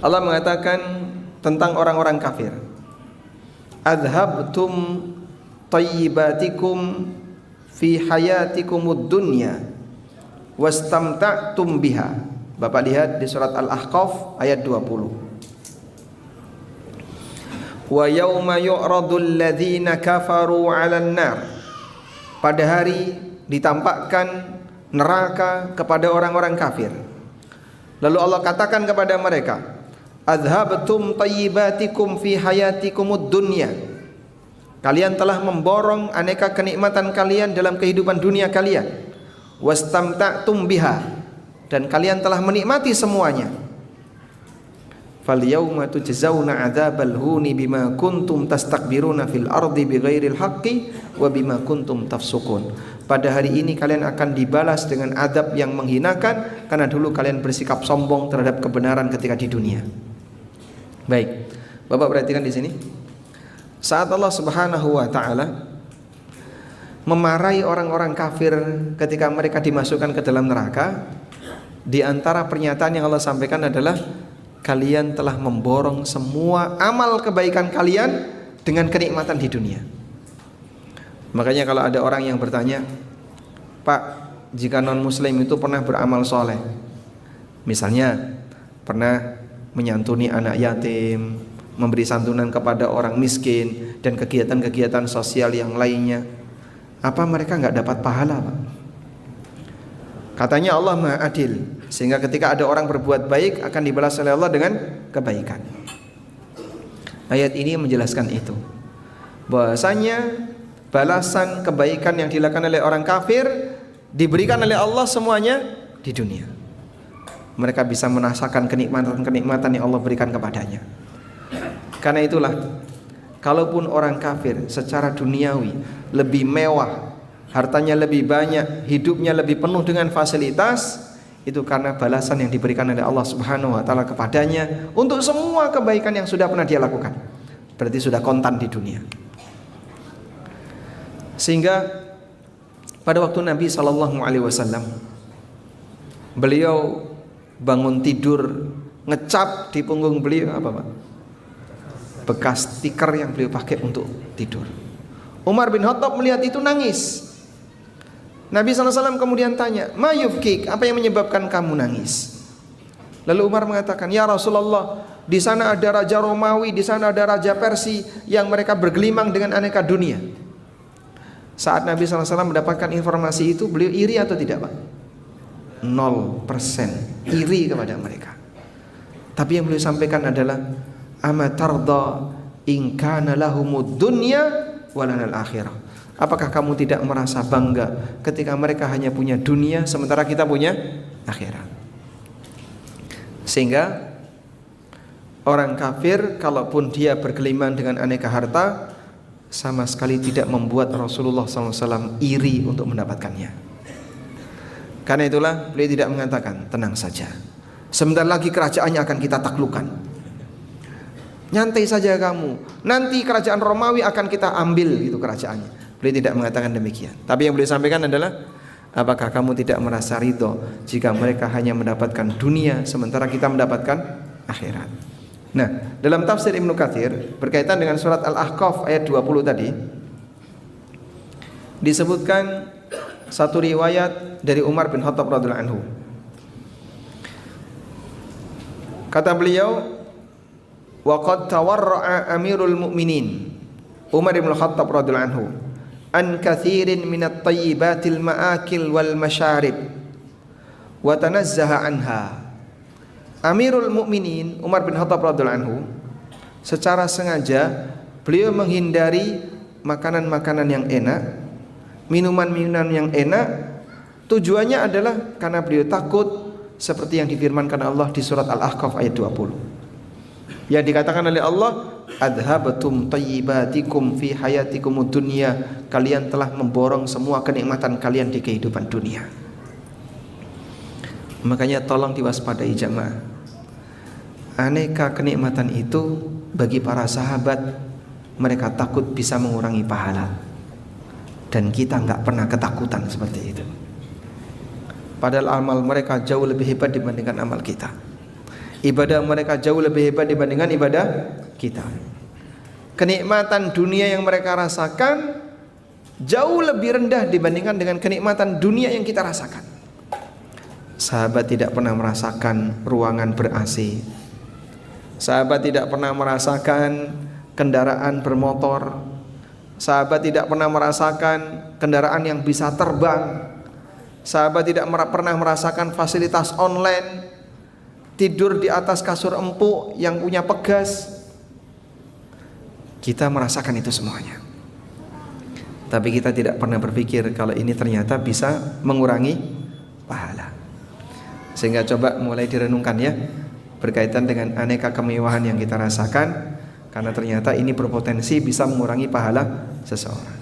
Allah mengatakan tentang orang-orang kafir, adhabtum tayyibatikum fi hayatikumud dunya wastamta'tum biha. Bapak lihat di surat Al-Ahqaf ayat 20. Wa yauma yu'radul ladzina kafaru 'alan nar. Pada hari ditampakkan neraka kepada orang-orang kafir. Lalu Allah katakan kepada mereka, adhabtum tayyibatikum fi hayatikumud dunya. Kalian telah memborong aneka kenikmatan kalian dalam kehidupan dunia kalian. Wastamta'tum biha, dan kalian telah menikmati semuanya. Fal yauma tujzauna 'adzabal huni bima kuntum tastakbiruna fil ardi bighairil haqqi wa bima kuntum tafsukun. Pada hari ini kalian akan dibalas dengan adab yang menghinakan karena dulu kalian bersikap sombong terhadap kebenaran ketika di dunia. Baik, Bapak perhatikan di sini. Saat Allah Subhanahu wa taala memarahi orang-orang kafir ketika mereka dimasukkan ke dalam neraka, di antara pernyataan yang Allah sampaikan adalah kalian telah memborong semua amal kebaikan kalian dengan kenikmatan di dunia. Makanya kalau ada orang yang bertanya, Pak, jika non muslim itu pernah beramal soleh, misalnya pernah menyantuni anak yatim, memberi santunan kepada orang miskin, dan kegiatan-kegiatan sosial yang lainnya, apa mereka nggak dapat pahala, Pak? Katanya Allah Maha Adil, sehingga ketika ada orang berbuat baik akan dibalas oleh Allah dengan kebaikan. Ayat ini menjelaskan itu, bahwasanya balasan kebaikan yang dilakukan oleh orang kafir diberikan oleh Allah semuanya di dunia. Mereka bisa merasakan kenikmatan-kenikmatan yang Allah berikan kepadanya. Karena itulah, kalaupun orang kafir secara duniawi lebih mewah, hartanya lebih banyak, hidupnya lebih penuh dengan fasilitas, itu karena balasan yang diberikan oleh Allah Subhanahu wa taala kepadanya untuk semua kebaikan yang sudah pernah dia lakukan. Berarti sudah kontan di dunia. Sehingga pada waktu Nabi SAW, beliau bangun tidur, ngecap di punggung beliau apa, Pak? Bekas tikar yang beliau pakai untuk tidur. Umar bin Khattab melihat itu nangis. Nabi SAW kemudian tanya, ma yubkik, apa yang menyebabkan kamu nangis? Lalu Umar mengatakan, ya Rasulullah, di sana ada raja Romawi, di sana ada raja Persia yang mereka bergelimang dengan aneka dunia. Saat Nabi SAW mendapatkan informasi itu, beliau iri atau tidak, Pak? 0% iri kepada mereka. Tapi yang beliau sampaikan adalah, amatarda in kana lahumud dunya walanal akhirah. Apakah kamu tidak merasa bangga ketika mereka hanya punya dunia sementara kita punya akhirat? Sehingga orang kafir kalaupun dia bergelimang dengan aneka harta, sama sekali tidak membuat Rasulullah SAW iri untuk mendapatkannya. Karena itulah beliau tidak mengatakan, tenang saja, sebentar lagi kerajaannya akan kita taklukkan, nyantai saja kamu, nanti kerajaan Romawi akan kita ambil itu kerajaannya. Beliau tidak mengatakan demikian. Tapi yang beliau sampaikan adalah, apakah kamu tidak merasa ridho jika mereka hanya mendapatkan dunia sementara kita mendapatkan akhirat? Nah, dalam tafsir Ibnu Katsir berkaitan dengan surat Al-Ahqaf ayat 20 tadi, disebutkan satu riwayat dari Umar bin Khattab radhiyallahu anhu. Kata beliau, wa qad tawarra'a Amirul Mukminin Umar bin Khattab radhiyallahu anhu an katsirin minat thayyibatil ma'akil wal masyarib wa tanazzaha anha. Amirul Mukminin Umar bin Khattab radhiyallahu anhu secara sengaja beliau menghindari makanan-makanan yang enak, minuman-minuman yang enak. Tujuannya adalah karena beliau takut seperti yang difirmankan Allah di surat Al-Ahqaf ayat 20. Yang dikatakan oleh Allah, adhabtum tayyibatikum fi hayatikumud dunya, kalian telah memborong semua kenikmatan kalian di kehidupan dunia. Makanya tolong diwaspadai jamaah. Aneka kenikmatan itu bagi para sahabat, mereka takut bisa mengurangi pahala, dan kita nggak pernah ketakutan seperti itu. Padahal amal mereka jauh lebih hebat dibandingkan amal kita. Ibadah mereka jauh lebih hebat dibandingkan ibadah kita. Kenikmatan dunia yang mereka rasakan jauh lebih rendah dibandingkan dengan kenikmatan dunia yang kita rasakan. Sahabat tidak pernah merasakan ruangan ber-AC. Sahabat tidak pernah merasakan kendaraan bermotor. Sahabat tidak pernah merasakan kendaraan yang bisa terbang. Sahabat tidak pernah merasakan fasilitas online, tidur di atas kasur empuk yang punya pegas. Kita merasakan itu semuanya. Tapi kita tidak pernah berpikir kalau ini ternyata bisa mengurangi pahala. Sehingga coba mulai direnungkan ya, berkaitan dengan aneka kemewahan yang kita rasakan, karena ternyata ini berpotensi bisa mengurangi pahala seseorang.